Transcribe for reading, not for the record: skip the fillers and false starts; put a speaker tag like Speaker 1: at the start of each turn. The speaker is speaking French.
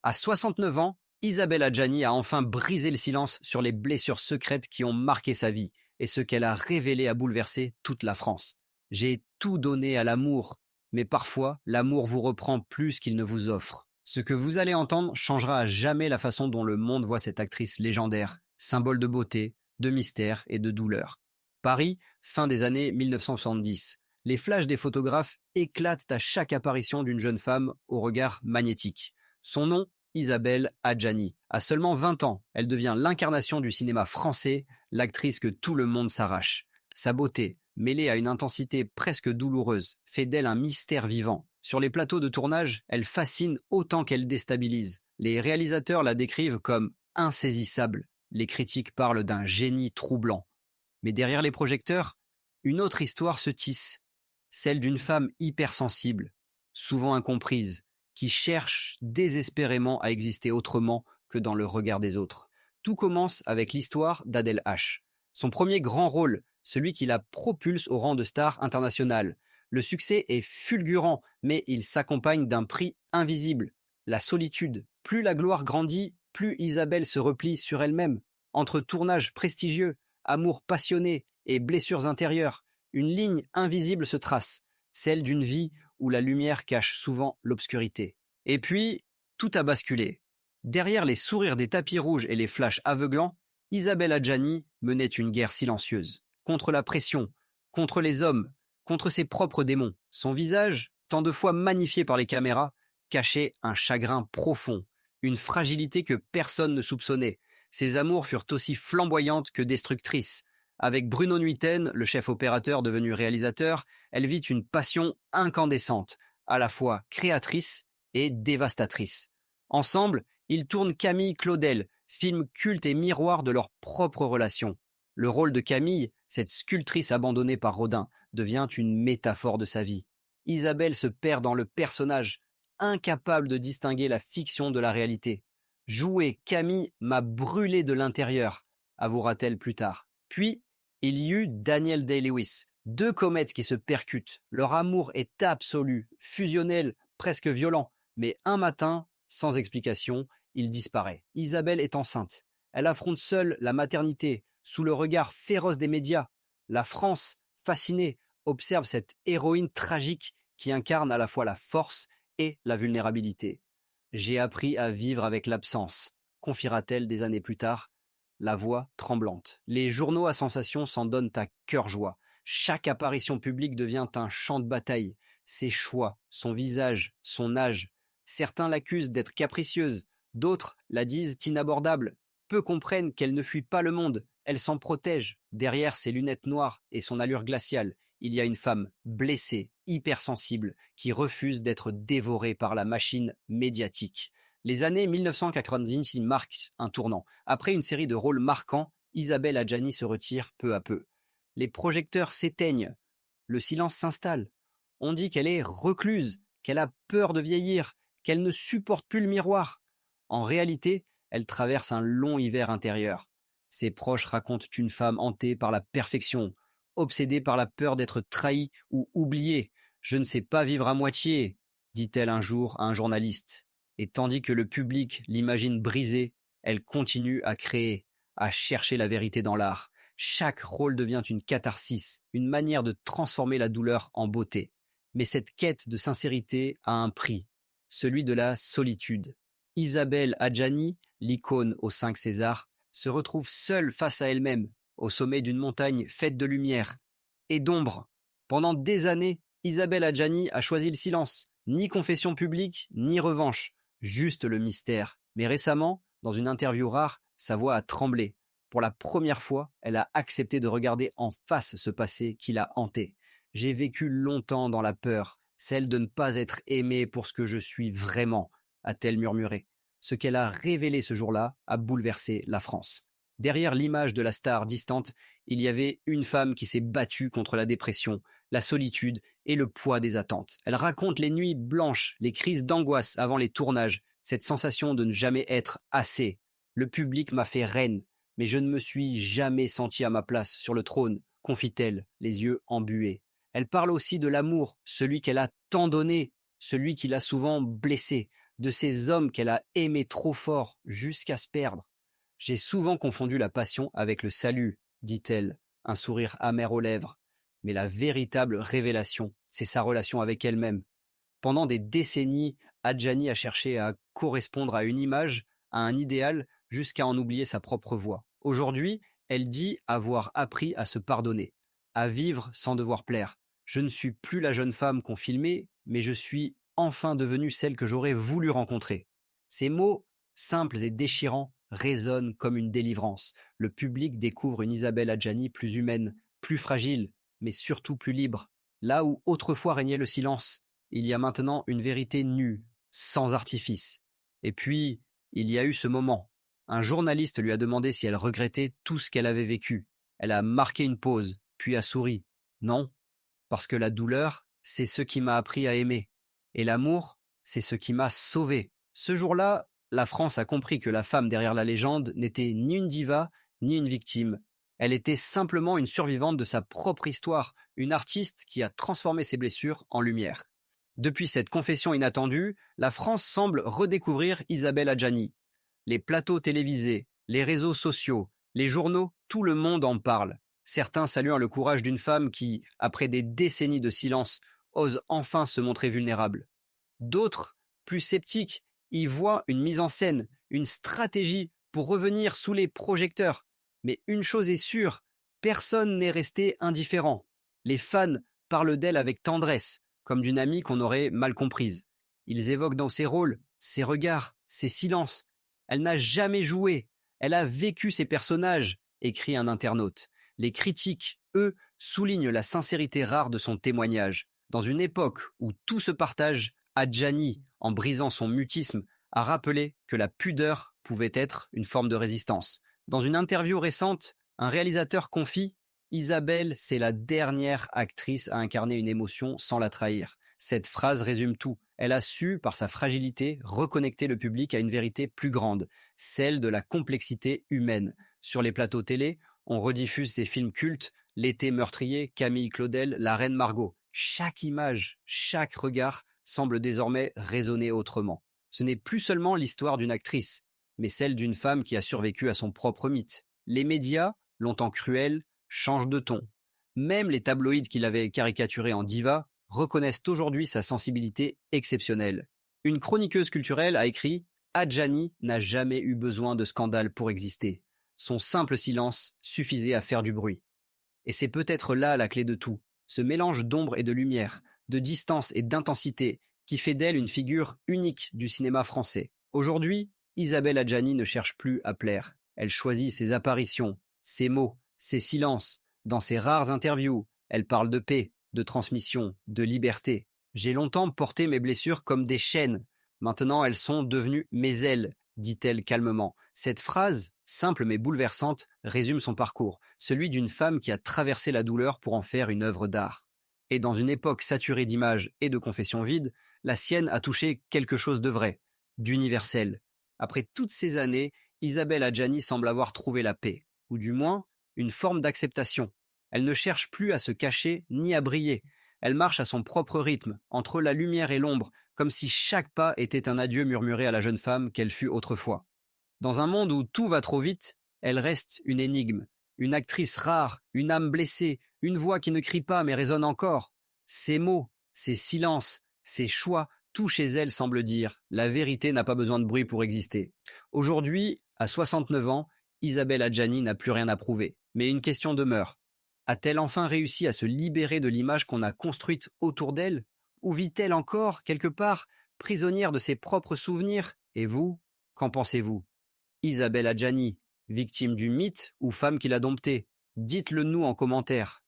Speaker 1: À 69 ans, Isabelle Adjani a enfin brisé le silence sur les blessures secrètes qui ont marqué sa vie et ce qu'elle a révélé a bouleversé toute la France. J'ai tout donné à l'amour, mais parfois l'amour vous reprend plus qu'il ne vous offre. Ce que vous allez entendre changera à jamais la façon dont le monde voit cette actrice légendaire, symbole de beauté, de mystère et de douleur. Paris, fin des années 1970. Les flashs des photographes éclatent à chaque apparition d'une jeune femme au regard magnétique. Son nom, Isabelle Adjani. À seulement 20 ans, elle devient l'incarnation du cinéma français, l'actrice que tout le monde s'arrache. Sa beauté, mêlée à une intensité presque douloureuse, fait d'elle un mystère vivant. Sur les plateaux de tournage, elle fascine autant qu'elle déstabilise. Les réalisateurs la décrivent comme insaisissable. Les critiques parlent d'un génie troublant. Mais derrière les projecteurs, une autre histoire se tisse, celle d'une femme hypersensible, souvent incomprise, qui cherche désespérément à exister autrement que dans le regard des autres. Tout commence avec l'histoire d'Adèle H. Son premier grand rôle, celui qui la propulse au rang de star internationale. Le succès est fulgurant, mais il s'accompagne d'un prix invisible, la solitude. Plus la gloire grandit, plus Isabelle se replie sur elle-même. Entre tournages prestigieux, amour passionné et blessures intérieures, une ligne invisible se trace, celle d'une vie où la lumière cache souvent l'obscurité. Et puis, tout a basculé. Derrière les sourires des tapis rouges et les flashs aveuglants, Isabelle Adjani menait une guerre silencieuse. Contre la pression, contre les hommes, contre ses propres démons. Son visage, tant de fois magnifié par les caméras, cachait un chagrin profond, une fragilité que personne ne soupçonnait. Ses amours furent aussi flamboyantes que destructrices. Avec Bruno Nuiten, le chef opérateur devenu réalisateur, elle vit une passion incandescente, à la fois créatrice et dévastatrice. Ensemble, ils tournent Camille Claudel, film culte et miroir de leur propre relation. Le rôle de Camille, cette sculptrice abandonnée par Rodin, devient une métaphore de sa vie. Isabelle se perd dans le personnage, incapable de distinguer la fiction de la réalité. Jouer Camille m'a brûlé de l'intérieur, avouera-t-elle plus tard. Puis, il y eut Daniel Day-Lewis, deux comètes qui se percutent. Leur amour est absolu, fusionnel, presque violent. Mais un matin, sans explication, il disparaît. Isabelle est enceinte. Elle affronte seule la maternité, sous le regard féroce des médias. La France, fascinée, observe cette héroïne tragique qui incarne à la fois la force et la vulnérabilité. J'ai appris à vivre avec l'absence, confiera-t-elle des années plus tard, la voix tremblante. Les journaux à sensation s'en donnent à cœur joie. Chaque apparition publique devient un champ de bataille. Ses choix, son visage, son âge. Certains l'accusent d'être capricieuse, d'autres la disent inabordable. Peu comprennent qu'elle ne fuit pas le monde, elle s'en protège. Derrière ses lunettes noires et son allure glaciale, il y a une femme blessée, hypersensible, qui refuse d'être dévorée par la machine médiatique. Les années 1990 marquent un tournant. Après une série de rôles marquants, Isabelle Adjani se retire peu à peu. Les projecteurs s'éteignent. Le silence s'installe. On dit qu'elle est recluse, qu'elle a peur de vieillir, qu'elle ne supporte plus le miroir. En réalité, elle traverse un long hiver intérieur. Ses proches racontent une femme hantée par la perfection, obsédée par la peur d'être trahie ou oubliée. « Je ne sais pas vivre à moitié », dit-elle un jour à un journaliste. Et tandis que le public l'imagine brisée, elle continue à créer, à chercher la vérité dans l'art. Chaque rôle devient une catharsis, une manière de transformer la douleur en beauté. Mais cette quête de sincérité a un prix, celui de la solitude. Isabelle Adjani, l'icône aux 5 Césars, se retrouve seule face à elle-même, au sommet d'une montagne faite de lumière et d'ombre. Pendant des années, Isabelle Adjani a choisi le silence, ni confession publique, ni revanche, juste le mystère. Mais récemment, dans une interview rare, sa voix a tremblé. Pour la première fois, elle a accepté de regarder en face ce passé qui l'a hantée. « J'ai vécu longtemps dans la peur, celle de ne pas être aimée pour ce que je suis vraiment », a-t-elle murmuré. Ce qu'elle a révélé ce jour-là a bouleversé la France. Derrière l'image de la star distante, il y avait une femme qui s'est battue contre la dépression, la solitude et le poids des attentes. Elle raconte les nuits blanches, les crises d'angoisse avant les tournages, cette sensation de ne jamais être assez. Le public m'a fait reine, mais je ne me suis jamais sentie à ma place sur le trône, confie-t-elle, les yeux embués. Elle parle aussi de l'amour, celui qu'elle a tant donné, celui qui l'a souvent blessée. de ces hommes qu'elle a aimés trop fort jusqu'à se perdre. J'ai souvent confondu la passion avec le salut, dit-elle, un sourire amer aux lèvres. Mais la véritable révélation, c'est sa relation avec elle-même. Pendant des décennies, Adjani a cherché à correspondre à une image, à un idéal, jusqu'à en oublier sa propre voix. Aujourd'hui, elle dit avoir appris à se pardonner, à vivre sans devoir plaire. Je ne suis plus la jeune femme qu'on filmait, mais je suis enfin devenue celle que j'aurais voulu rencontrer. Ces mots, simples et déchirants, résonnent comme une délivrance. Le public découvre une Isabelle Adjani plus humaine, plus fragile, mais surtout plus libre. Là où autrefois régnait le silence, il y a maintenant une vérité nue, sans artifice. Et puis, il y a eu ce moment. Un journaliste lui a demandé si elle regrettait tout ce qu'elle avait vécu. Elle a marqué une pause, puis a souri. Non, parce que la douleur, c'est ce qui m'a appris à aimer. Et l'amour, c'est ce qui m'a sauvé. Ce jour-là, la France a compris que la femme derrière la légende n'était ni une diva, ni une victime. Elle était simplement une survivante de sa propre histoire, une artiste qui a transformé ses blessures en lumière. Depuis cette confession inattendue, la France semble redécouvrir Isabelle Adjani. Les plateaux télévisés, les réseaux sociaux, les journaux, tout le monde en parle. Certains saluant le courage d'une femme qui, après des décennies de silence, ose enfin se montrer vulnérable. D'autres, plus sceptiques, y voient une mise en scène, une stratégie pour revenir sous les projecteurs. Mais une chose est sûre, personne n'est resté indifférent. Les fans parlent d'elle avec tendresse, comme d'une amie qu'on aurait mal comprise. Ils évoquent dans ses rôles, ses regards, ses silences. Elle n'a jamais joué, elle a vécu ses personnages, écrit un internaute. Les critiques, eux, soulignent la sincérité rare de son témoignage. Dans une époque où tout se partage, Adjani, en brisant son mutisme, a rappelé que la pudeur pouvait être une forme de résistance. Dans une interview récente, un réalisateur confie « Isabelle, c'est la dernière actrice à incarner une émotion sans la trahir ». Cette phrase résume tout. Elle a su, par sa fragilité, reconnecter le public à une vérité plus grande, celle de la complexité humaine. Sur les plateaux télé, on rediffuse ses films cultes, L'été meurtrier, Camille Claudel, La Reine Margot. Chaque image, chaque regard semble désormais résonner autrement. Ce n'est plus seulement l'histoire d'une actrice, mais celle d'une femme qui a survécu à son propre mythe. Les médias, longtemps cruels, changent de ton. Même les tabloïds qui l'avaient caricaturée en diva reconnaissent aujourd'hui sa sensibilité exceptionnelle. Une chroniqueuse culturelle a écrit « Adjani n'a jamais eu besoin de scandale pour exister. Son simple silence suffisait à faire du bruit. » Et c'est peut-être là la clé de tout, ce mélange d'ombre et de lumière, de distance et d'intensité qui fait d'elle une figure unique du cinéma français. Aujourd'hui, Isabelle Adjani ne cherche plus à plaire. Elle choisit ses apparitions, ses mots, ses silences. Dans ses rares interviews, elle parle de paix, de transmission, de liberté. J'ai longtemps porté mes blessures comme des chaînes. Maintenant, elles sont devenues mes ailes, dit-elle calmement. Cette phrase, simple mais bouleversante, résume son parcours, celui d'une femme qui a traversé la douleur pour en faire une œuvre d'art. Et dans une époque saturée d'images et de confessions vides, la sienne a touché quelque chose de vrai, d'universel. Après toutes ces années, Isabelle Adjani semble avoir trouvé la paix, ou du moins une forme d'acceptation. Elle ne cherche plus à se cacher ni à briller. Elle marche à son propre rythme, entre la lumière et l'ombre, comme si chaque pas était un adieu murmuré à la jeune femme qu'elle fut autrefois. Dans un monde où tout va trop vite, elle reste une énigme, une actrice rare, une âme blessée, une voix qui ne crie pas mais résonne encore. Ses mots, ses silences, ses choix, tout chez elle semble dire « la vérité n'a pas besoin de bruit pour exister ». Aujourd'hui, à 69 ans, Isabelle Adjani n'a plus rien à prouver. Mais une question demeure. A-t-elle enfin réussi à se libérer de l'image qu'on a construite autour d'elle? Ou vit-elle encore, quelque part, prisonnière de ses propres souvenirs? Et vous, qu'en pensez-vous? Isabelle Adjani, victime du mythe ou femme qui l'a domptée? Dites-le nous en commentaire.